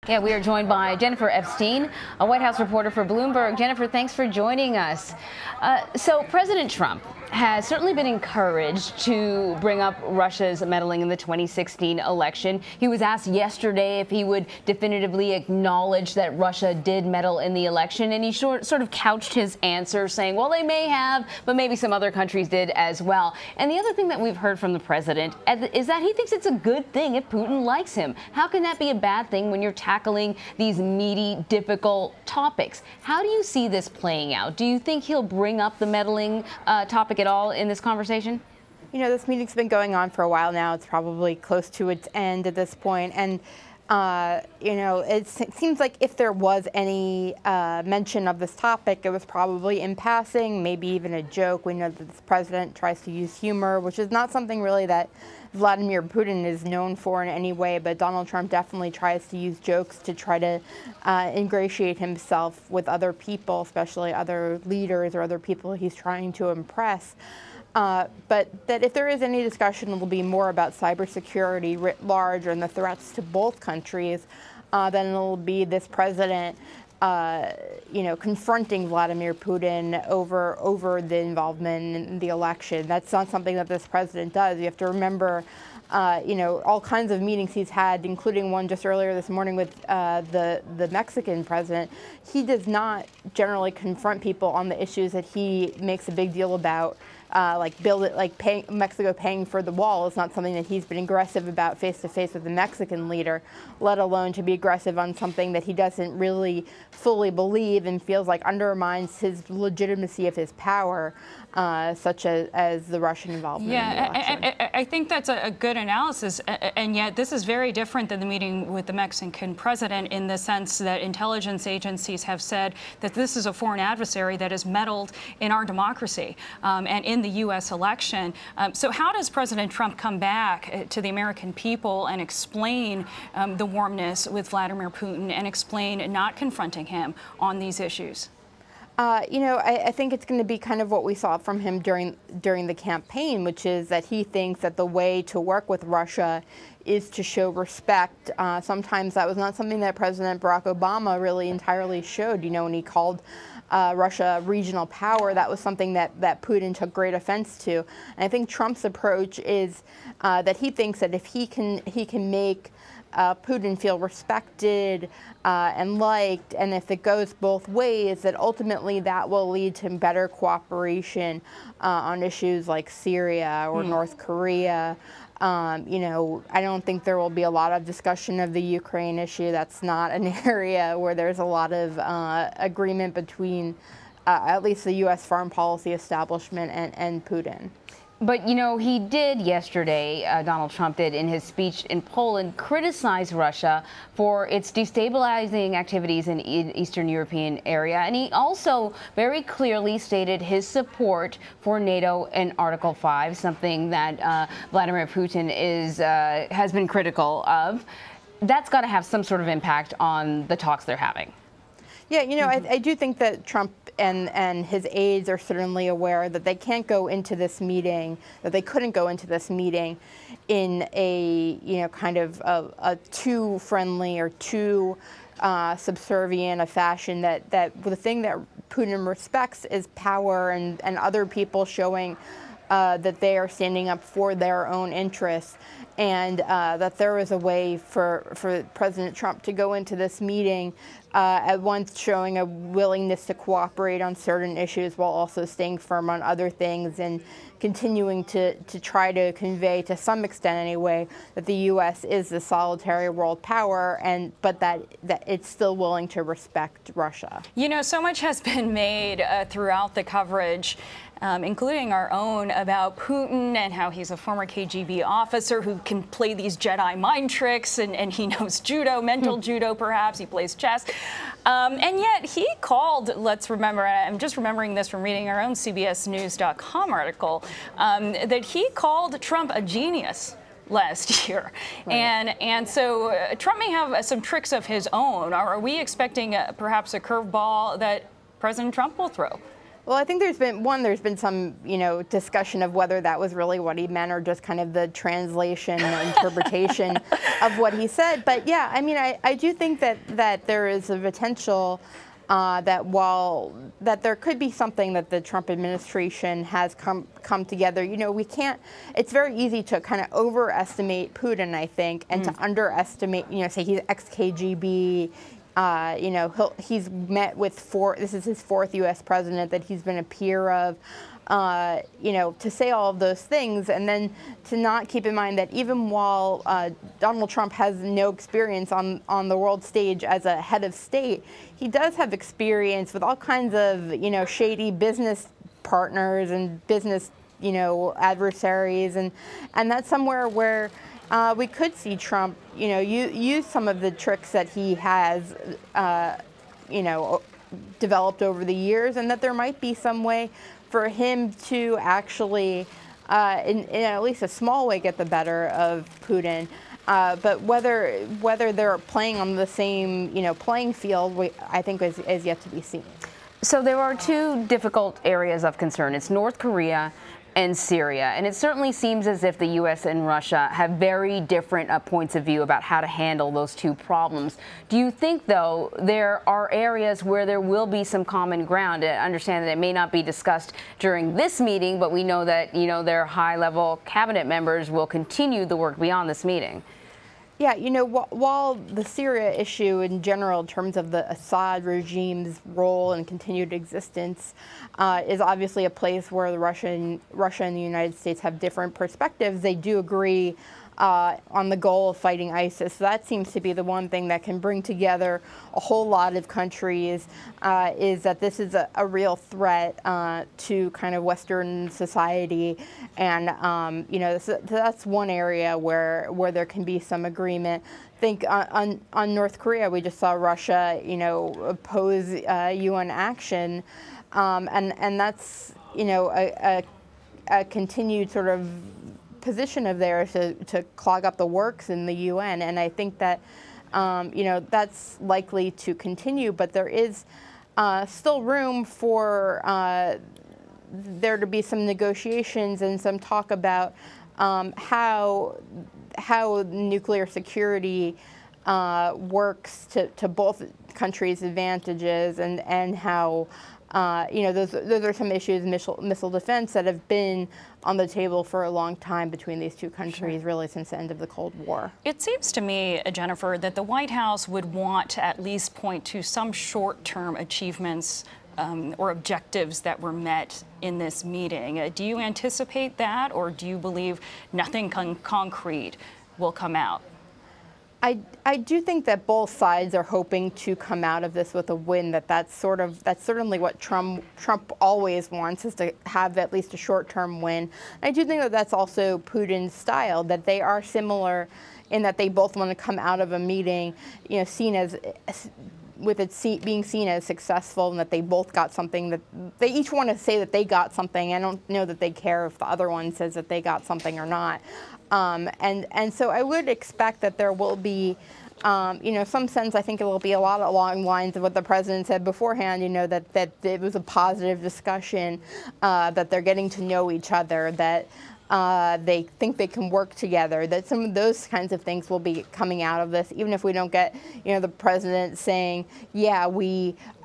Yeah, we are joined by Jennifer Epstein, a White House reporter for Bloomberg. Jennifer, thanks for joining us. So President Trump has certainly been encouraged to bring up Russia's meddling in the 2016 election. He was asked yesterday if he would definitively acknowledge that Russia did meddle in the election, and he sort of couched his answer saying, well, they may have, but maybe some other countries did as well. And the other thing that we've heard from the president is that he thinks it's a good thing if Putin likes him. How can that be a bad thing when you're tackling these meaty, difficult topics? How do you see this playing out? Do you think he'll bring up the meddling topic at all in this conversation? You know, this meeting's been going on for a while now. It's probably close to its end at this point. And, you know, it seems like if there was any mention of this topic, it was probably in passing, maybe even a joke. We know that this president tries to use humor, which is not something really that Vladimir Putin is known for in any way, but Donald Trump definitely tries to use jokes to try to ingratiate himself with other people, especially other leaders or other people he's trying to impress. But that if there is any discussion, it will be more about cybersecurity writ large and the threats to both countries than it'll be this president you know, confronting Vladimir Putin over the involvement in the election. That's not something that this president does. You have to remember, you know, all kinds of meetings he's had, including one just earlier this morning with the Mexican president. He does not generally confront people on the issues that he makes a big deal about. Like Mexico paying for the wall is not something that he's been aggressive about face to face with the Mexican leader, let alone to be aggressive on something that he doesn't really fully believe and feels like undermines his legitimacy of his power, such as the Russian involvement in the election. I think that's a good analysis, and yet this is very different than the meeting with the Mexican president in the sense that intelligence agencies have said that this is a foreign adversary that has meddled in our democracy and in the U.S. election. So how does President Trump come back to the American people and explain the warmness with Vladimir Putin and explain not confronting him on these issues? You know, I think it's going to be kind of what we saw from him during the campaign, which is that he thinks that the way to work with Russia is to show respect. Sometimes that was not something that President Barack Obama really entirely showed. You know, when he called Russia a regional power, that was something that Putin took great offense to. And I think Trump's approach is that he thinks that if he can make Putin feel respected and liked, and if it goes both ways, that ultimately that will lead to better cooperation on issues like Syria or North Korea. You know, I don't think there will be a lot of discussion of the Ukraine issue. That's not an area where there's a lot of agreement between at least the U.S. foreign policy establishment and Putin. But, you know, he did yesterday, Donald Trump did in his speech in Poland, criticize Russia for its destabilizing activities in Eastern European area. And he also very clearly stated his support for NATO and Article 5, something that Vladimir Putin has been critical of. That's got to have some sort of impact on the talks they're having. Yeah, you know, I do think that Trump and his aides are certainly aware that they can't go into this meeting, that they couldn't go into this meeting in a, you know, kind of a too friendly or too subservient a fashion. That the thing that Putin respects is power and other people showing that they are standing up for their own interests, and that there was a way for President Trump to go into this meeting at once showing a willingness to cooperate on certain issues while also staying firm on other things and continuing to try to convey, to some extent anyway, that the U.S. is the solitary world power, but that it's still willing to respect Russia. You know, so much has been made throughout the coverage, including our own, about Putin and how he's a former KGB officer who can play these Jedi mind tricks, and he knows judo, mental judo perhaps, he plays chess. And yet he called, let's remember, I'm just remembering this from reading our own CBSNews.com article, that he called Trump a genius last year. Right. And so Trump may have some tricks of his own. Are we expecting perhaps a curveball that President Trump will throw Well, I think there's been some, discussion of whether that was really what he meant or just kind of the translation or interpretation of what he said. But yeah, I mean, I do think that there is a potential that there could be something that the Trump administration has come together. We can't. It's very easy to kind of overestimate Putin, I think, and to underestimate. Say he's ex-KGB. He's met with this is his fourth U.S. president that he's been a peer of. To say all of those things and then to not keep in mind that even while Donald Trump has no experience on the world stage as a head of state, he does have experience with all kinds of, shady business partners and business, adversaries. And that's somewhere where we could see Trump, use some of the tricks that he has, developed over the years, and that there might be some way for him to actually, in at least a small way, get the better of Putin. But whether they're playing on the same, playing field, I think is yet to be seen. So there are two difficult areas of concern. It's North Korea and Syria. And it certainly seems as if the U.S. and Russia have very different points of view about how to handle those two problems. Do you think, though, there are areas where there will be some common ground? I understand that it may not be discussed during this meeting, but we know that, their high-level cabinet members will continue the work beyond this meeting. Yeah, while the Syria issue in general, in terms of the Assad regime's role and continued existence, is obviously a place where Russia and the United States have different perspectives, they do agree on the goal of fighting ISIS. So that seems to be the one thing that can bring together a whole lot of countries, is that this is a real threat to kind of Western society. And, so that's one area where there can be some agreement. I think on North Korea, we just saw Russia, oppose UN action. And that's, a continued sort of position of theirs to clog up the works in the UN, and I think that that's likely to continue. But there is still room for there to be some negotiations and some talk about how nuclear security works to both countries' advantages, and how those are some issues, missile defense, that have been on the table for a long time between these two countries, really since the end of the Cold War. It seems to me, Jennifer, that the White House would want to at least point to some short-term achievements or objectives that were met in this meeting. Do you anticipate that, or do you believe nothing concrete will come out? I do think that both sides are hoping to come out of this with a win. That's certainly what Trump always wants, is to have at least a short-term win. I do think that that's also Putin's style, that they are similar in that they both want to come out of a meeting, seen as with it being seen as successful, and that they both got something, that they each want to say that they got something. I don't know that they care if the other one says that they got something or not. And so I would expect that there will be, some sense. I think it will be a lot along lines of what the president said beforehand. That it was a positive discussion, that they're getting to know each other, that they think they can work together, that some of those kinds of things will be coming out of this, even if we don't get, the president saying, yeah,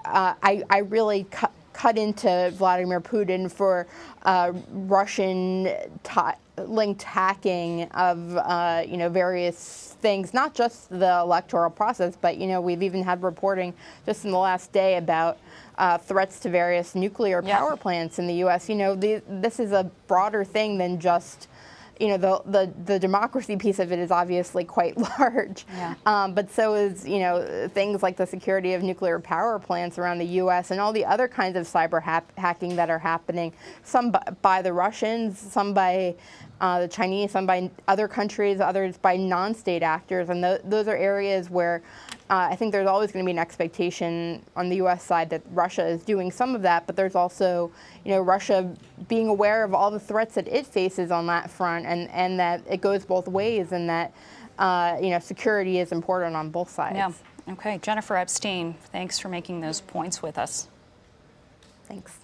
I really cut into Vladimir Putin for Russian-linked hacking of, various things, not just the electoral process, but, we've even had reporting just in the last day about threats to various nuclear power plants in the U.S. This is a broader thing than just, the democracy piece of it is obviously quite large. Yeah. But so is, things like the security of nuclear power plants around the U.S. and all the other kinds of cyber hacking that are happening, some by the Russians, some by the Chinese, some by other countries, others by non-state actors. And those are areas where I think there's always going to be an expectation on the U.S. side that Russia is doing some of that, but there's also, Russia being aware of all the threats that it faces on that front, and that it goes both ways, and that, security is important on both sides. Yeah. Okay. Jennifer Epstein, thanks for making those points with us. Thanks.